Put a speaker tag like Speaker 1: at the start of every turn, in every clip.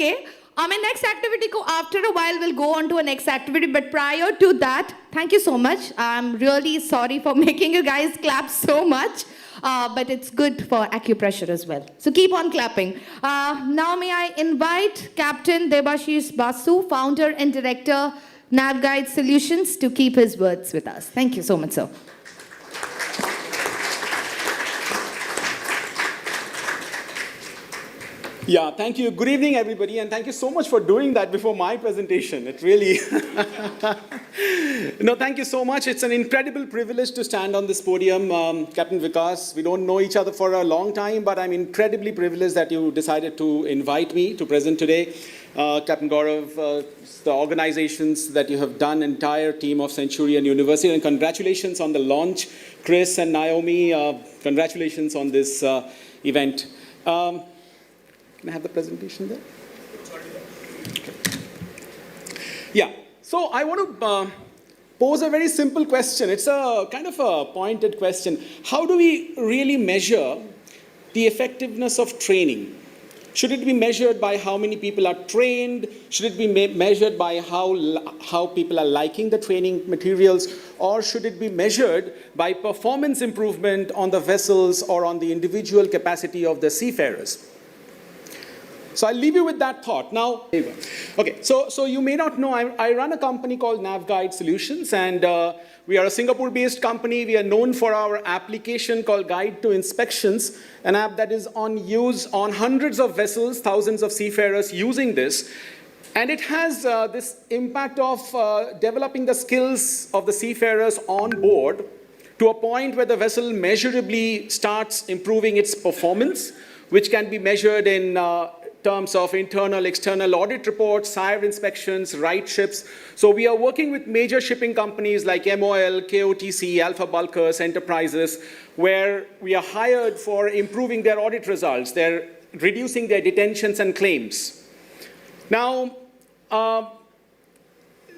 Speaker 1: Okay. Our next activity, after a while, we'll go on to a next activity. But prior to that, thank you so much. I'm really sorry for making you guys clap so much. But it's good for acupressure as well. So keep on clapping. Now may I invite Captain Debashis Basu, founder and director, Navguide Solutions, to keep his words with us. Thank you so much, sir.
Speaker 2: Yeah, thank you. Good evening, everybody, and thank you so much for doing that before my presentation. It really... No, thank you so much. It's an incredible privilege to stand on this podium. Captain Vikas, we don't know each other for a long time, but I'm incredibly privileged that you decided to invite me to present today. Captain Gaurav, the organizations that you have done, entire team of Centurion University, and congratulations on the launch. Chris and Naomi, congratulations on this event. Can I have the presentation there? Okay. Yeah, so I want to pose a very simple question. It's a kind of a pointed question. How do we really measure the effectiveness of training? Should it be measured by how many people are trained? Should it be measured by how people are liking the training materials? Or should it be measured by performance improvement on the vessels or on the individual capacity of the seafarers? So I'll leave you with that thought. Now, okay, so you may not know, I run a company called Navguide Solutions, and we are a Singapore-based company. We are known for our application called Guide to Inspections, an app that is on use on hundreds of vessels, thousands of seafarers using this. And it has this impact of developing the skills of the seafarers on board to a point where the vessel measurably starts improving its performance, which can be measured in terms of internal, external audit reports, SIRE inspections, RIghtships. So we are working with major shipping companies like MOL, KOTC, Alpha Bulkers, Enterprises, where we are hired for improving their audit results. They're reducing their detentions and claims. Now,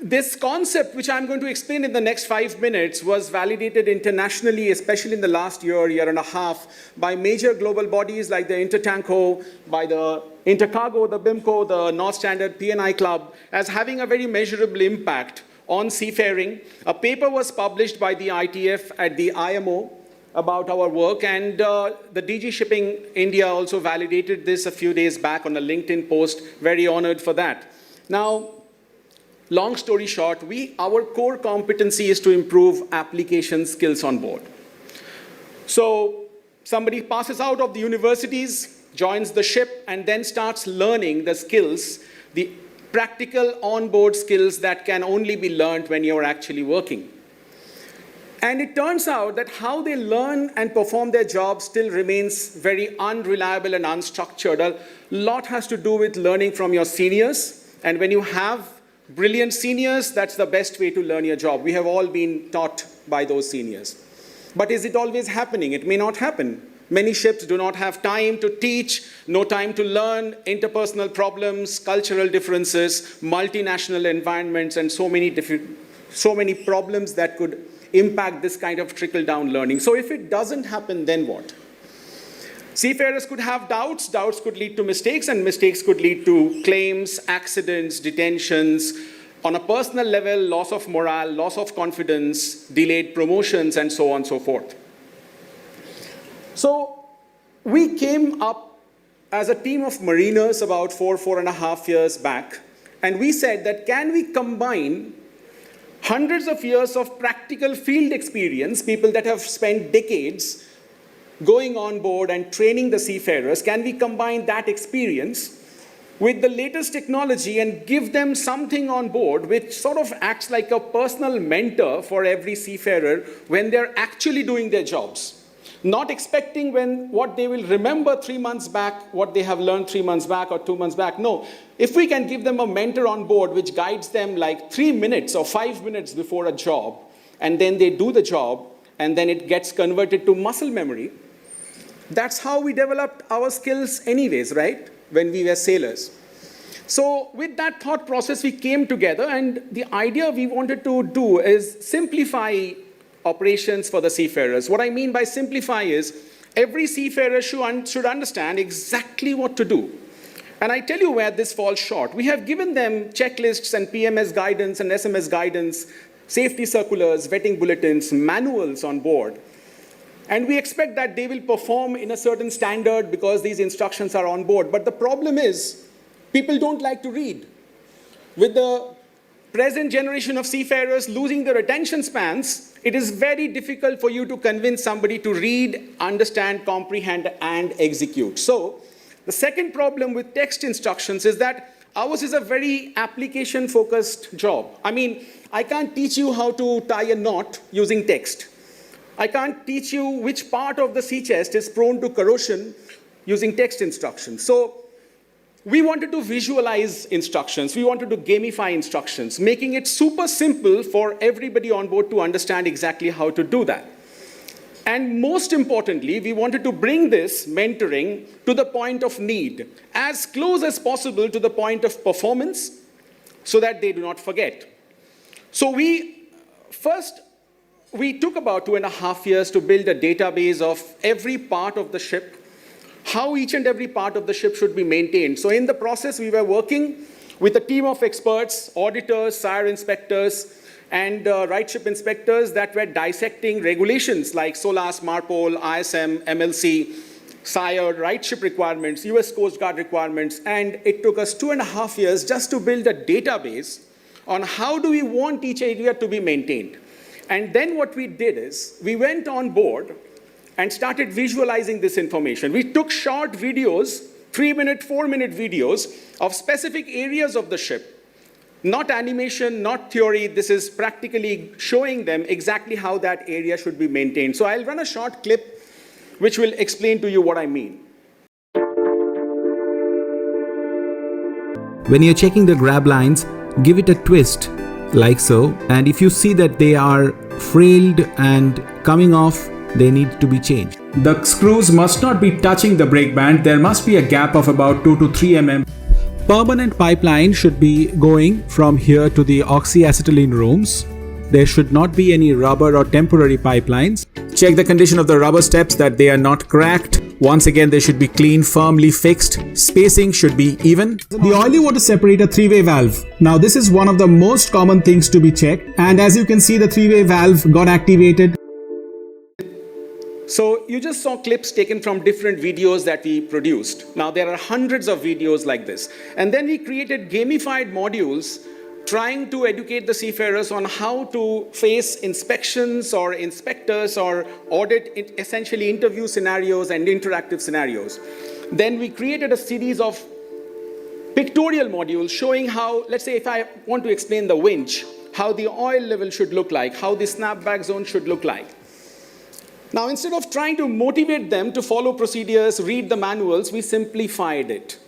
Speaker 2: this concept, which I'm going to explain in the next 5 minutes, was validated internationally, especially in the last year and a half, by major global bodies like the Intertanko, by the Intercargo, the BIMCO, the North Standard P&I Club, as having a very measurable impact on seafaring. A paper was published by the ITF at the IMO about our work, and the DG Shipping India also validated this a few days back on a LinkedIn post. Very honored for that. Now, long story short, our core competency is to improve application skills on board. So somebody passes out of the universities, joins the ship, and then starts learning the skills, the practical onboard skills that can only be learned when you're actually working. And it turns out that how they learn and perform their job still remains very unreliable and unstructured. A lot has to do with learning from your seniors. And when you have brilliant seniors, that's the best way to learn your job. We have all been taught by those seniors. But is it always happening? It may not happen. Many ships do not have time to teach, no time to learn interpersonal problems, cultural differences, multinational environments, and so many problems that could impact this kind of trickle-down learning. So if it doesn't happen, then what? Seafarers could have doubts. Doubts could lead to mistakes, and mistakes could lead to claims, accidents, detentions. On a personal level, loss of morale, loss of confidence, delayed promotions, and so on and so forth. So we came up as a team of mariners about 4.5 years back, and we said that can we combine hundreds of years of practical field experience, people that have spent decades going on board and training the seafarers, can we combine that experience with the latest technology and give them something on board which sort of acts like a personal mentor for every seafarer when they're actually doing their jobs? Not expecting what they will remember 3 months back, what they have learned 3 months back or 2 months back. No, if we can give them a mentor on board which guides them like 3 minutes or 5 minutes before a job, and then they do the job, and then it gets converted to muscle memory, that's how we developed our skills anyways, right? When we were sailors. So with that thought process, we came together, and the idea we wanted to do is simplify operations for the seafarers. What I mean by simplify is every seafarer should understand exactly what to do. And I tell you where this falls short. We have given them checklists and PMS guidance and SMS guidance, safety circulars, vetting bulletins, manuals on board. And we expect that they will perform in a certain standard because these instructions are on board. But the problem is, people don't like to read. With the present generation of seafarers losing their attention spans, it is very difficult for you to convince somebody to read, understand, comprehend, and execute. So, the second problem with text instructions is that ours is a very application-focused job. I mean, I can't teach you how to tie a knot using text. I can't teach you which part of the sea chest is prone to corrosion using text instructions. So we wanted to visualize instructions. We wanted to gamify instructions, making it super simple for everybody on board to understand exactly how to do that. And most importantly, we wanted to bring this mentoring to the point of need, as close as possible to the point of performance, so that they do not forget. So we took about 2.5 years to build a database of every part of the ship, how each and every part of the ship should be maintained. So in the process, we were working with a team of experts, auditors, SIRE inspectors, and RIghtship inspectors that were dissecting regulations like SOLAS, MARPOL, ISM, MLC, SIRE, RIghtship requirements, US Coast Guard requirements, and it took us 2.5 years just to build a database on how do we want each area to be maintained. And then what we did is, we went on board and started visualizing this information. We took short videos, 3-minute, 4-minute videos of specific areas of the ship. Not animation, not theory, this is practically showing them exactly how that area should be maintained. So I'll run a short clip which will explain to you what I mean.
Speaker 3: When you're checking the grab lines, give it a twist, like so, and if you see that they are frayed and coming off, they need to be changed.
Speaker 4: The screws must not be touching the brake band. There must be a gap of about 2 to 3 mm.
Speaker 3: Permanent pipeline should be going from here to the oxyacetylene rooms. There should not be any rubber or temporary pipelines.
Speaker 4: Check the condition of the rubber steps, that they are not cracked. Once again, they should be clean, firmly fixed. Spacing should be even.
Speaker 5: The oily water separator 3-way valve. Now this is one of the most common things to be checked, and as you can see, the 3-way valve got activated.
Speaker 2: So you just saw clips taken from different videos that we produced. Now there are hundreds of videos like this. And then we created gamified modules trying to educate the seafarers on how to face inspections or inspectors or audit, essentially interview scenarios and interactive scenarios. Then we created a series of pictorial modules showing how, let's say if I want to explain the winch, how the oil level should look like, how the snapback zone should look like. Now, instead of trying to motivate them to follow procedures, read the manuals, we simplified it.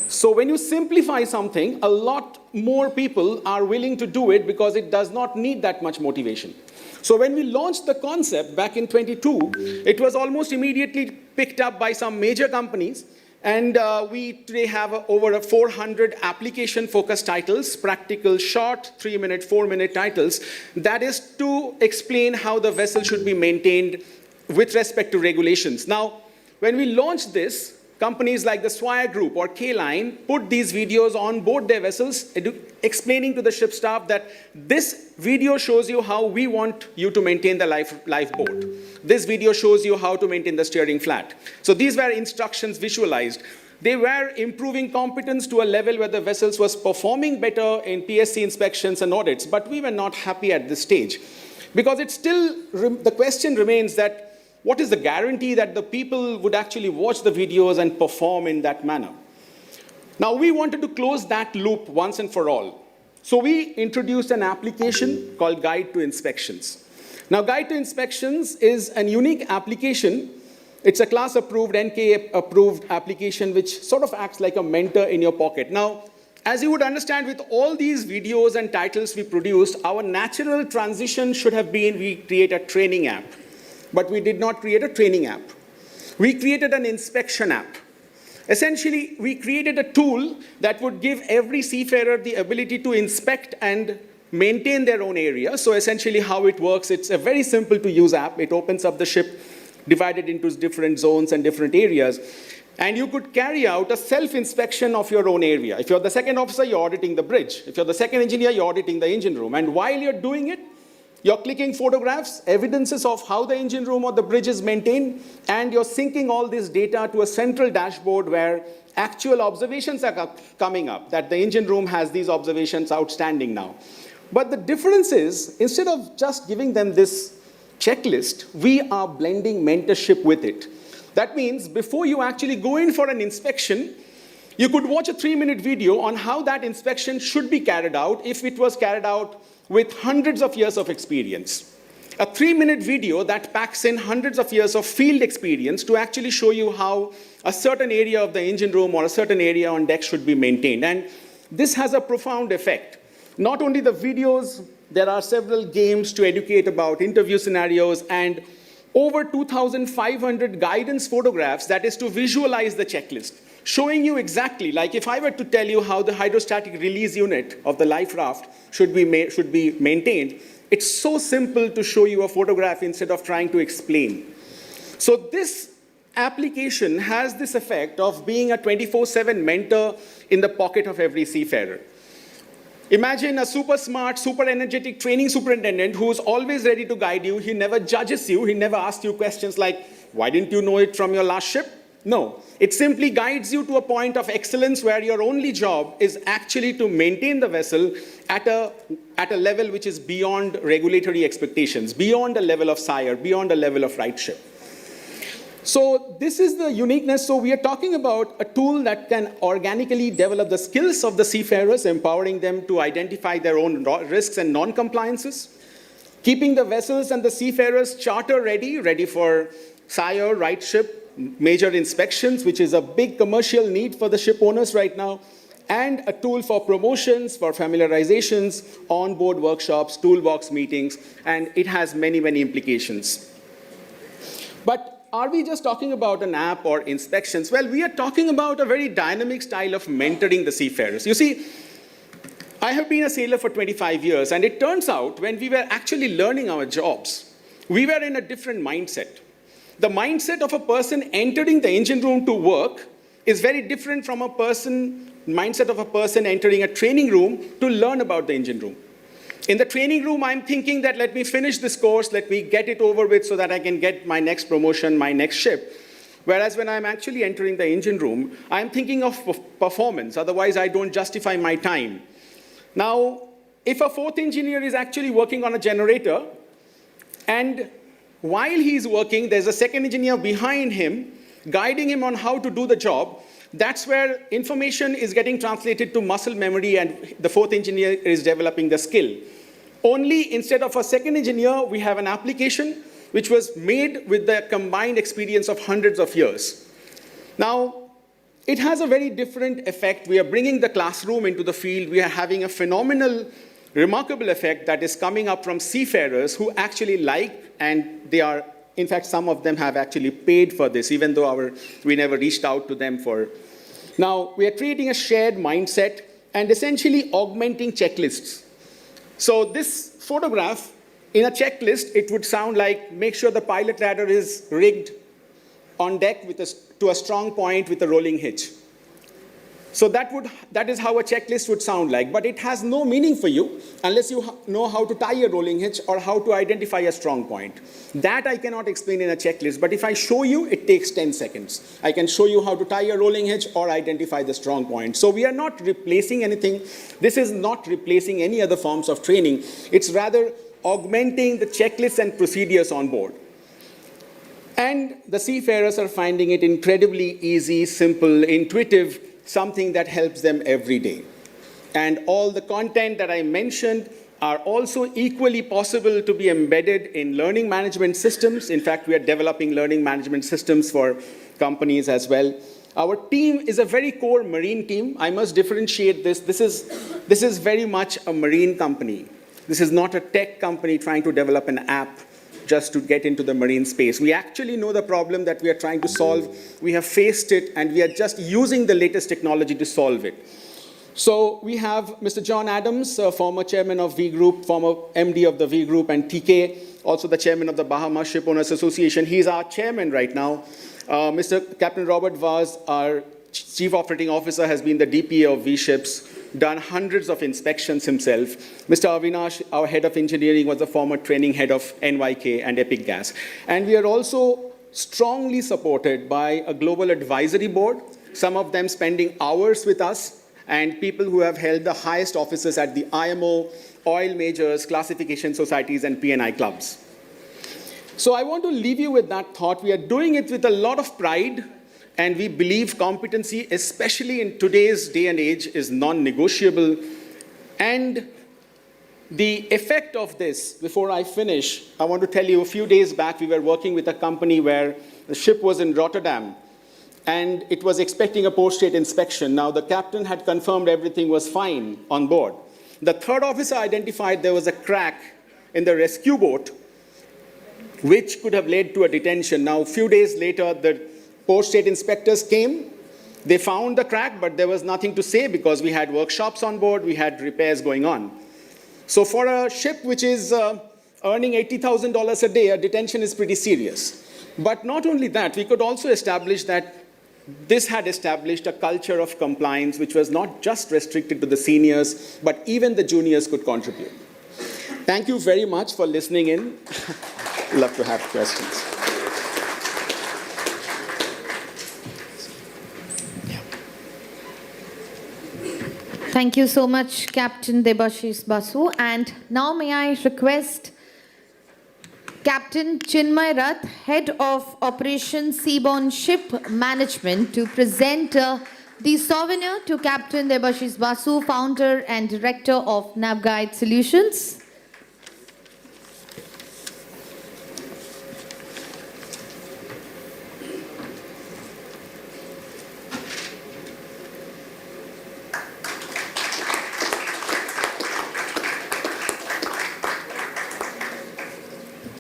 Speaker 2: So when you simplify something, a lot more people are willing to do it because it does not need that much motivation. So when we launched the concept back in 22, it was almost immediately picked up by some major companies. And we today have over 400 application-focused titles, practical, short, 3-minute, 4-minute titles. That is to explain how the vessel should be maintained with respect to regulations. Now, when we launched this, companies like the SIRE Group or K-Line put these videos on board their vessels, explaining to the ship staff that this video shows you how we want you to maintain the lifeboat. This video shows you how to maintain the steering flat. So these were instructions visualized. They were improving competence to a level where the vessels was performing better in PSC inspections and audits, but we were not happy at this stage. Because it's still, the question remains that what is the guarantee that the people would actually watch the videos and perform in that manner? Now, we wanted to close that loop once and for all. So we introduced an application called Guide to Inspections. Now, Guide to Inspections is a unique application. It's a class-approved, NK-approved application which sort of acts like a mentor in your pocket. Now, as you would understand, with all these videos and titles we produced, our natural transition should have been we create a training app. But we did not create a training app. We created an inspection app. Essentially, we created a tool that would give every seafarer the ability to inspect and maintain their own area. So essentially how it works, it's a very simple to use app. It opens up the ship, divided into different zones and different areas. And you could carry out a self-inspection of your own area. If you're the second officer, you're auditing the bridge. If you're the second engineer, you're auditing the engine room. And while you're doing it, you're clicking photographs, evidences of how the engine room or the bridge is maintained, and you're syncing all this data to a central dashboard where actual observations are coming up, that the engine room has these observations outstanding now. But the difference is, instead of just giving them this checklist, we are blending mentorship with it. That means before you actually go in for an inspection, you could watch a 3-minute video on how that inspection should be carried out if it was carried out with hundreds of years of experience. A 3-minute video that packs in hundreds of years of field experience to actually show you how a certain area of the engine room or a certain area on deck should be maintained. And this has a profound effect. Not only the videos, there are several games to educate about interview scenarios, and over 2,500 guidance photographs, that is to visualize the checklist, showing you exactly, like if I were to tell you how the hydrostatic release unit of the life raft should be maintained, it's so simple to show you a photograph instead of trying to explain. So this application has this effect of being a 24/7 mentor in the pocket of every seafarer. Imagine a super smart, super energetic training superintendent who's always ready to guide you. He never judges you. He never asks you questions like, why didn't you know it from your last ship? No, it simply guides you to a point of excellence where your only job is actually to maintain the vessel at a level which is beyond regulatory expectations, beyond a level of SIRE, beyond a level of RIghtship. So this is the uniqueness. So we are talking about a tool that can organically develop the skills of the seafarers, empowering them to identify their own risks and non-compliances, keeping the vessels and the seafarers charter ready for SIRE, RIghtship, major inspections, which is a big commercial need for the ship owners right now, and a tool for promotions, for familiarizations, onboard workshops, toolbox meetings, and it has many, many implications. But are we just talking about an app or inspections? Well, we are talking about a very dynamic style of mentoring the seafarers. You see, I have been a sailor for 25 years, and it turns out when we were actually learning our jobs, we were in a different mindset. The mindset of a person entering the engine room to work is very different from mindset of a person entering a training room to learn about the engine room. In the training room, I'm thinking that let me finish this course, let me get it over with so that I can get my next promotion, my next ship. Whereas when I'm actually entering the engine room, I'm thinking of performance, otherwise I don't justify my time. Now, if a fourth engineer is actually working on a generator, and while he's working, there's a second engineer behind him, guiding him on how to do the job, that's where information is getting translated to muscle memory, and the fourth engineer is developing the skill. Only instead of a second engineer, we have an application which was made with the combined experience of hundreds of years. Now, it has a very different effect. We are bringing the classroom into the field. We are having a phenomenal, remarkable effect that is coming up from seafarers who actually like, and they are, in fact, some of them have actually paid for this, even though we never reached out to them for. Now, we are creating a shared mindset and essentially augmenting checklists. So this photograph, in a checklist, it would sound like, make sure the pilot ladder is rigged on deck to a strong point with a rolling hitch. So that is how a checklist would sound like, but it has no meaning for you unless you know how to tie a rolling hitch or how to identify a strong point. That I cannot explain in a checklist, but if I show you, it takes 10 seconds. I can show you how to tie a rolling hitch or identify the strong point. So we are not replacing anything. This is not replacing any other forms of training. It's rather augmenting the checklists and procedures on board. And the seafarers are finding it incredibly easy, simple, intuitive, something that helps them every day. And all the content that I mentioned are also equally possible to be embedded in learning management systems. In fact, we are developing learning management systems for companies as well. Our team is a very core marine team. I must differentiate this. This is very much a marine company. This is not a tech company trying to develop an app just to get into the marine space. We actually know the problem that we are trying to solve. We have faced it, and we are just using the latest technology to solve it. So we have Mr. John Adams, former chairman of V Group, former MD of the V Group, and TK, also the chairman of the Bahamas Ship Owners Association. He's our chairman right now. Mr. Captain Robert Vaz, our Chief Operating Officer, has been the DPA of V ships, done hundreds of inspections himself. Mr. Avinash, our head of engineering, was the former training head of NYK and Epic Gas. And we are also strongly supported by a global advisory board, some of them spending hours with us, and people who have held the highest offices at the IMO, oil majors, classification societies, and P&I clubs. So I want to leave you with that thought. We are doing it with a lot of pride, and we believe competency, especially in today's day and age, is non-negotiable. And the effect of this, before I finish, I want to tell you, a few days back, we were working with a company where the ship was in Rotterdam, and it was expecting a post-state inspection. Now, the captain had confirmed everything was fine on board. The third officer identified there was a crack in the rescue boat, which could have led to a detention. Now, a few days later, the post-state inspectors came. They found the crack, but there was nothing to say because we had workshops on board, we had repairs going on. So for a ship which is earning $80,000 a day, a detention is pretty serious. But not only that, we could also establish that this had established a culture of compliance which was not just restricted to the seniors, but even the juniors could contribute. Thank you very much for listening in. Love to have questions.
Speaker 1: Thank you so much, Captain Debashis Basu. And now may I request Captain Chinmay Rath, Head of Operation Seaborne Ship Management, to present the souvenir to Captain Debashis Basu, Founder and Director of Navguide Solutions.